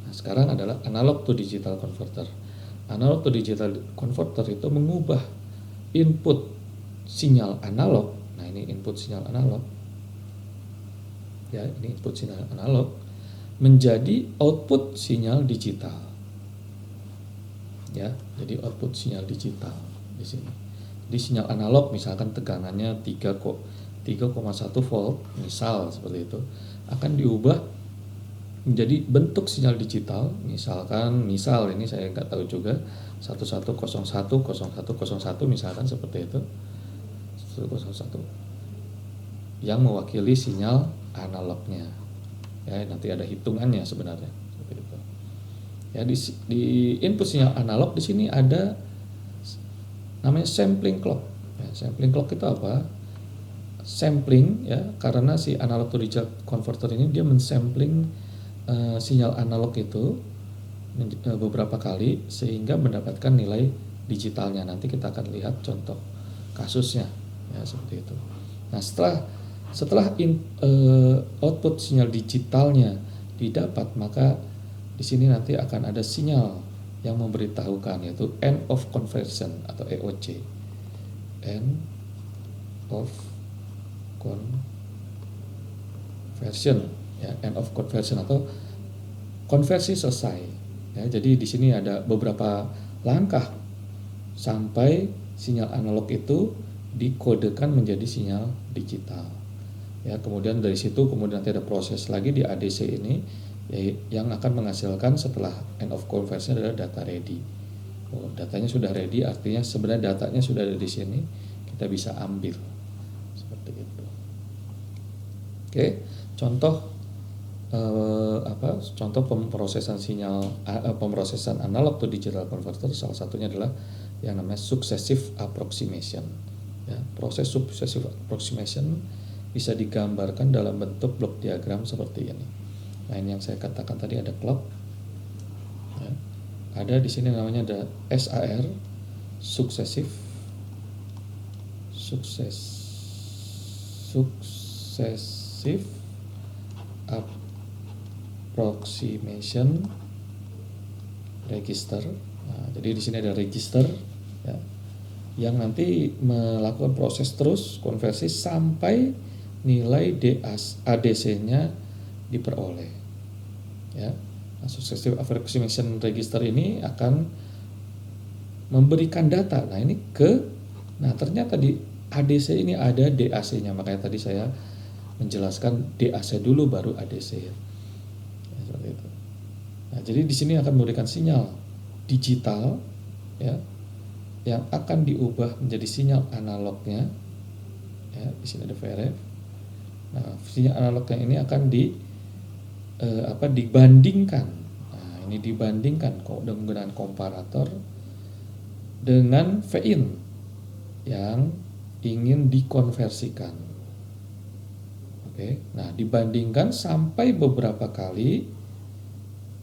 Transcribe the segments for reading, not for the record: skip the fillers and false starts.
Nah, sekarang adalah analog to digital converter. Analog to digital converter itu mengubah input sinyal analog. Nah, ini input sinyal analog. Ya, ini input sinyal analog menjadi output sinyal digital. Ya, jadi output sinyal digital di sini. Di sinyal analog misalkan tegangannya 3,1 volt, misal seperti itu, akan diubah menjadi bentuk sinyal digital, misal ini saya nggak tahu juga 1101 misalkan seperti itu, 101 yang mewakili sinyal analognya. Ya, nanti ada hitungannya sebenarnya seperti itu. Ya, di input sinyal analog di sini ada namanya sampling clock. Ya, sampling clock itu apa? Sampling, ya, karena si analog to digital converter ini dia mensampling sinyal analog itu beberapa kali sehingga mendapatkan nilai digitalnya. Nanti kita akan lihat contoh kasusnya, ya, seperti itu. Nah, setelah output sinyal digitalnya didapat, maka di sini nanti akan ada sinyal yang memberitahukan, yaitu end of conversion atau EOC, end of conversion, ya, end of conversion atau konversi selesai. Ya, jadi di sini ada beberapa langkah sampai sinyal analog itu dikodekan menjadi sinyal digital. Ya, kemudian dari situ kemudian nanti ada proses lagi di ADC ini, ya, yang akan menghasilkan setelah end of conversion adalah data ready. Datanya sudah ready, artinya sebenarnya datanya sudah ada di sini, kita bisa ambil seperti itu. Oke, contoh contoh pemrosesan pemrosesan analog to digital converter, salah satunya adalah yang namanya successive approximation. Ya, proses successive approximation bisa digambarkan dalam bentuk blok diagram seperti ini. Nah, ini yang saya katakan tadi ada clock. Ya, ada di sini namanya ada SAR, successive approximation register. Nah, jadi di sini ada register, ya, yang nanti melakukan proses terus konversi sampai nilai ADC-nya diperoleh. Ya, nah, successive approximation register ini akan memberikan data. Nah, ini nah ternyata di ADC ini ada DAC-nya, makanya tadi saya menjelaskan DAC dulu baru ADC. Ya, seperti itu. Nah, jadi di sini akan memberikan sinyal digital, ya, yang akan diubah menjadi sinyal analognya. Ya, di sini ada VRF. Nah, sinyal analognya ini akan dibandingkan. Nah, ini dibandingkan dengan komparator dengan V-in yang ingin dikonversikan. Oke, nah dibandingkan sampai beberapa kali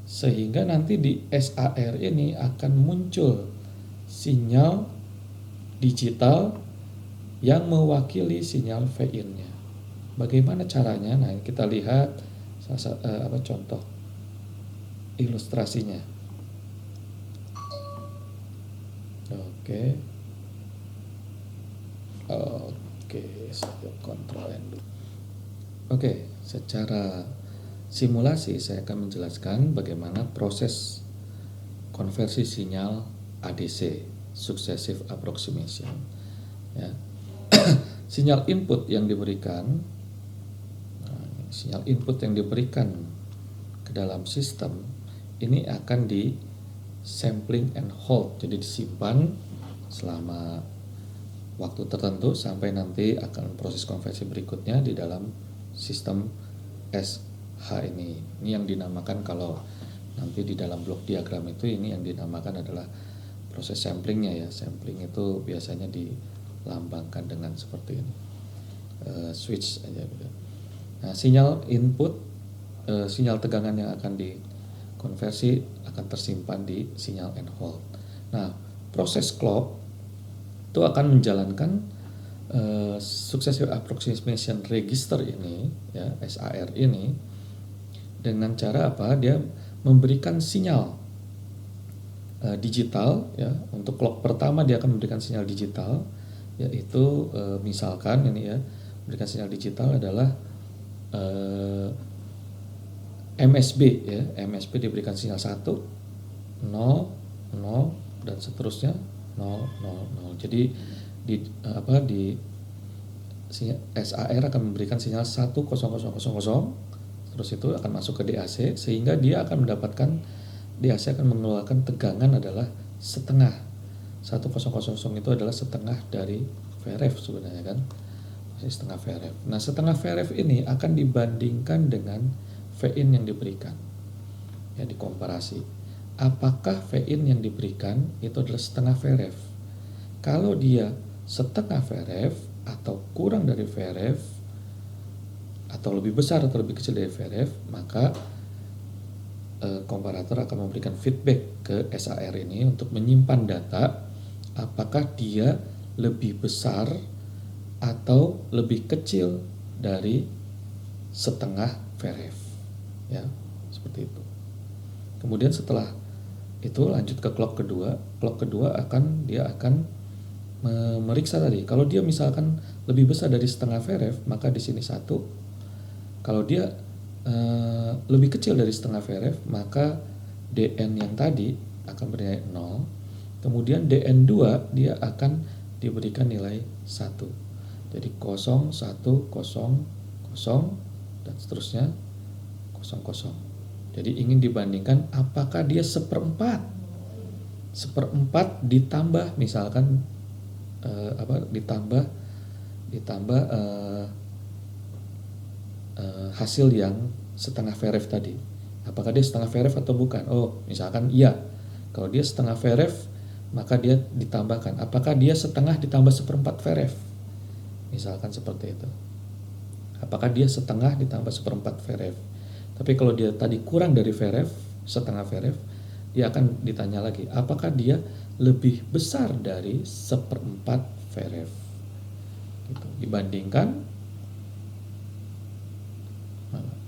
sehingga nanti di SAR ini akan muncul sinyal digital yang mewakili sinyal V-in-nya. Bagaimana caranya? Nah, kita lihat contoh ilustrasinya. Oke, saya kontrol dulu. Oke, secara simulasi saya akan menjelaskan bagaimana proses konversi sinyal ADC, successive approximation. Ya. Sinyal input yang diberikan ke dalam sistem ini akan di sampling and hold, jadi disimpan selama waktu tertentu sampai nanti akan proses konversi berikutnya di dalam sistem SH ini. Ini yang dinamakan, kalau nanti di dalam blok diagram itu, ini yang dinamakan adalah proses samplingnya, ya. Sampling itu biasanya dilambangkan dengan seperti ini, switch aja gitu. Nah, sinyal input, sinyal tegangan yang akan dikonversi akan tersimpan di sinyal and hold. Nah, proses clock itu akan menjalankan successive approximation register ini, ya, SAR ini, dengan cara apa? Dia memberikan sinyal digital ya. Untuk clock pertama dia akan memberikan sinyal digital, yaitu misalkan ini ya, memberikan sinyal digital adalah MSB ya. MSB diberikan sinyal 1, 0, 0 dan seterusnya 0, 0, 0. Jadi di SAR akan memberikan sinyal 1, 0, 0, 0, 0, terus itu akan masuk ke DAC, sehingga dia akan mendapatkan, DAC akan mengeluarkan tegangan adalah setengah. 1, 0, 0, 0 itu adalah setengah dari VRF sebenarnya kan, masih setengah VRF. Nah setengah VRF ini akan dibandingkan dengan V-in yang diberikan ya, dikomparasi apakah V-in yang diberikan itu adalah setengah VRF. Kalau dia setengah VRF atau kurang dari VRF, atau lebih besar atau lebih kecil dari VRF, maka komparator akan memberikan feedback ke SAR ini untuk menyimpan data apakah dia lebih besar atau lebih kecil dari setengah VRF ya, seperti itu. Kemudian setelah itu lanjut ke clock kedua. Clock kedua dia akan memeriksa tadi. Kalau dia misalkan lebih besar dari setengah VRF, maka di sini 1. Kalau dia lebih kecil dari setengah VRF, maka DN yang tadi akan bernilai 0. Kemudian DN2 dia akan diberikan nilai 1. Jadi 0, 1, 0, 0 dan seterusnya 0, 0. Jadi ingin dibandingkan apakah dia seperempat ditambah misalkan ditambah hasil yang setengah VRF tadi. Apakah dia setengah VRF atau bukan? Oh, misalkan iya. Kalau dia setengah VRF, maka dia ditambahkan. Apakah dia setengah ditambah seperempat VRF? Misalkan seperti itu. Apakah dia setengah ditambah seperempat VRF? Tapi kalau dia tadi kurang dari VRF, setengah VRF, dia akan ditanya lagi, apakah dia lebih besar dari seperempat VRF? Gitu.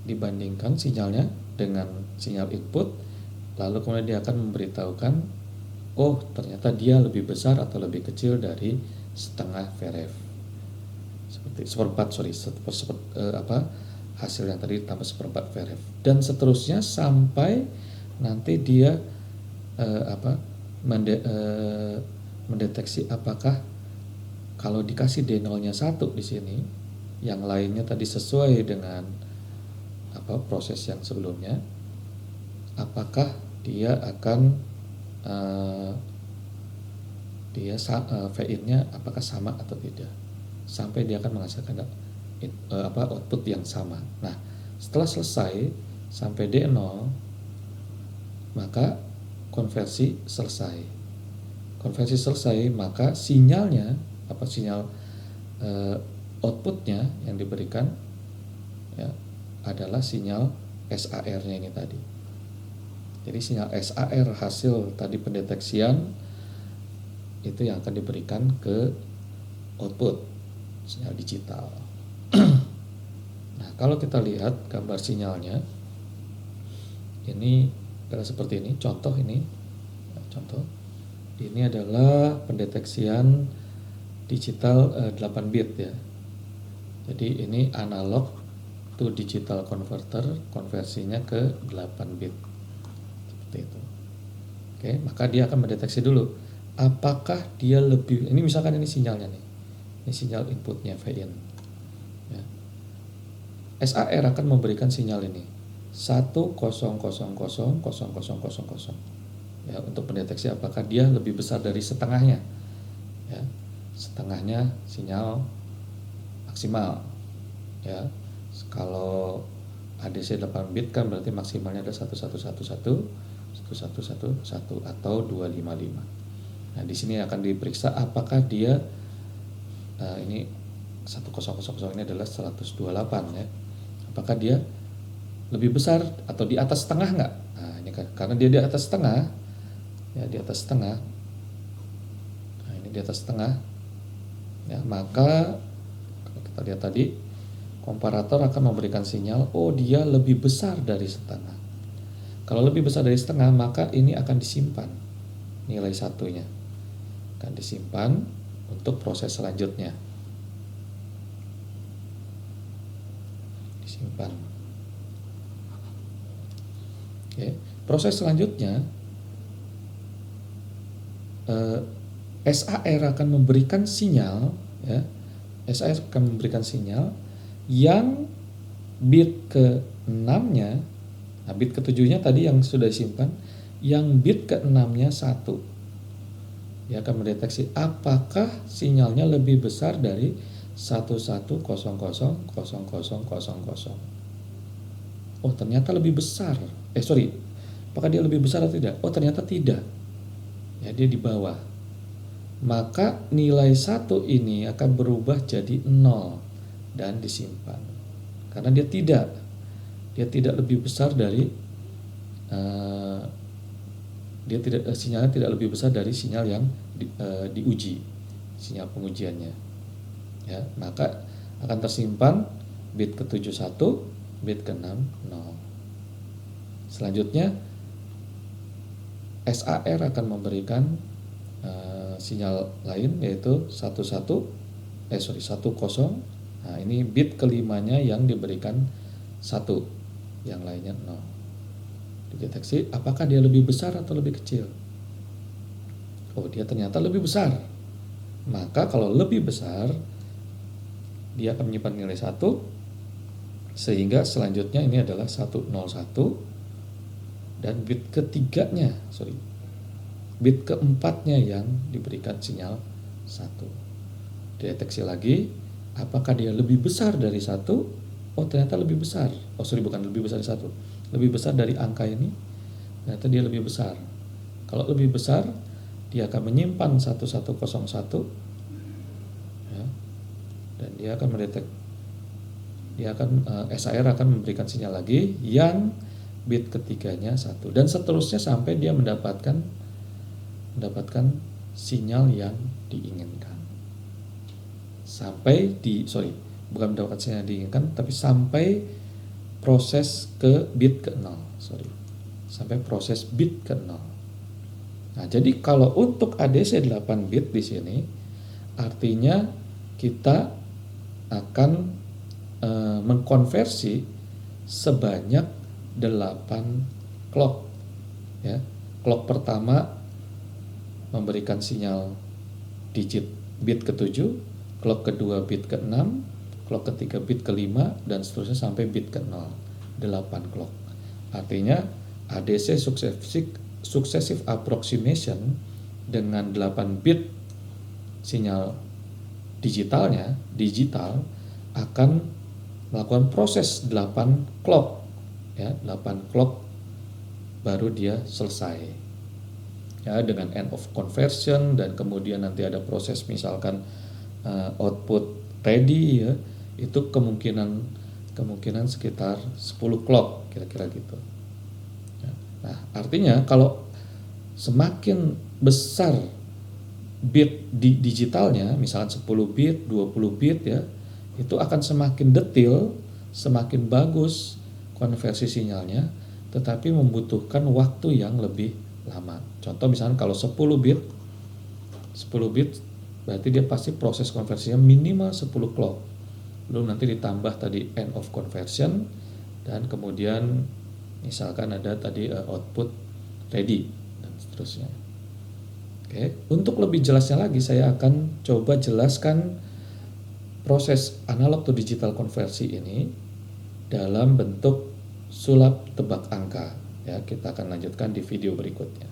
Dibandingkan sinyalnya dengan sinyal input, lalu kemudian dia akan memberitahukan, oh ternyata dia lebih besar atau lebih kecil dari setengah VRF, seperti hasil yang tadi tambah seperempat VRF, dan seterusnya sampai nanti dia mendeteksi apakah kalau dikasih D0-nya 1 di sini, yang lainnya tadi sesuai dengan proses yang sebelumnya, apakah dia akan V-in-nya apakah sama atau tidak, sampai dia akan menghasilkan output yang sama. Nah, setelah selesai sampai D0, maka konversi selesai. Konversi selesai, maka sinyalnya sinyal outputnya yang diberikan ya adalah sinyal SAR-nya ini tadi. Jadi sinyal SAR hasil tadi pendeteksian itu yang akan diberikan ke output sinyal digital. Nah, kalau kita lihat gambar sinyalnya, ini adalah seperti ini. Contoh ini adalah pendeteksian digital 8 bit ya. Jadi ini analog to digital converter, konversinya ke 8 bit seperti itu. Oke, maka dia akan mendeteksi dulu apakah dia lebih, ini misalkan ini sinyalnya nih, ini sinyal inputnya V-in ya. SAR akan memberikan sinyal ini 1, 0, 0, 0, 0, 0, 0, 0 ya, untuk mendeteksi apakah dia lebih besar dari setengahnya ya. Setengahnya sinyal maksimal ya. Kalau ADC 8 bit kan berarti maksimalnya ada 1111, 1111 atau 255. Nah, di sini akan diperiksa apakah dia ini 1000 ini adalah 128 ya. Apakah dia lebih besar atau di atas setengah enggak? Nah, ini kan karena dia di atas setengah ya, di atas setengah. Nah, ini di atas setengah ya, maka kalau kita lihat tadi komparator akan memberikan sinyal, oh dia lebih besar dari setengah. Kalau lebih besar dari setengah, maka ini akan disimpan. Nilai satunya akan disimpan untuk proses selanjutnya. Disimpan. Oke. Proses selanjutnya, SAR akan memberikan sinyal, ya. SAR akan memberikan sinyal yang bit ke-6-nya, nah bit ke-7-nya tadi yang sudah disimpan, yang bit ke-6-nya 1. Dia akan mendeteksi apakah sinyalnya lebih besar dari 11000000. Oh, ternyata lebih besar. Apakah dia lebih besar atau tidak? Oh, ternyata tidak. Ya, dia di bawah. Maka nilai 1 ini akan berubah jadi 0 dan disimpan. Karena dia tidak lebih besar dari sinyalnya tidak lebih besar dari sinyal yang diuji, sinyal pengujiannya. Ya, maka akan tersimpan bit ke-7 1, bit ke-6 0. Selanjutnya SAR akan memberikan sinyal lain, yaitu 10. Nah, ini bit kelimanya yang diberikan 1, yang lainnya 0. Dideteksi apakah dia lebih besar atau lebih kecil. Oh, dia ternyata lebih besar. Maka kalau lebih besar, dia akan menyimpan nilai 1, sehingga selanjutnya ini adalah 101, dan bit ketiganya, bit keempatnya yang diberikan sinyal 1. Deteksi lagi, apakah dia lebih besar dari 1? Oh, ternyata lebih besar. Bukan lebih besar dari 1. Lebih besar dari angka ini, ternyata dia lebih besar. Kalau lebih besar, dia akan menyimpan 1101, ya, dan dia akan SAR akan memberikan sinyal lagi yang bit ketiganya 1, dan seterusnya sampai dia mendapatkan sinyal yang diinginkan. Bukan mendapatkan sinyal yang diinginkan, tapi sampai proses ke bit ke-0. Sampai proses bit ke-0. Nah, jadi kalau untuk ADC 8 bit di sini, artinya kita akan mengkonversi sebanyak 8 clock. Ya. Clock pertama memberikan sinyal digit bit ke-7, clock kedua bit ke-6, clock ketiga bit ke-5, dan seterusnya sampai bit ke-0. 8 clock. Artinya ADC successive approximation dengan 8 bit sinyal digital akan melakukan proses 8 clock, ya, 8 clock baru dia selesai, ya, dengan end of conversion, dan kemudian nanti ada proses misalkan output ready, ya, itu kemungkinan sekitar 10 clock kira-kira gitu. Ya. Nah, artinya kalau semakin besar bit digitalnya, misalkan 10 bit, 20 bit, ya, itu akan semakin detail, semakin bagus konversi sinyalnya, tetapi membutuhkan waktu yang lebih lama. Contoh misalkan kalau 10 bit berarti dia pasti proses konversinya minimal 10 clock. Belum nanti ditambah tadi end of conversion, dan kemudian misalkan ada tadi output ready, dan seterusnya. Oke, untuk lebih jelasnya lagi saya akan coba jelaskan proses analog to digital konversi ini dalam bentuk sulap tebak angka. Ya, kita akan lanjutkan di video berikutnya.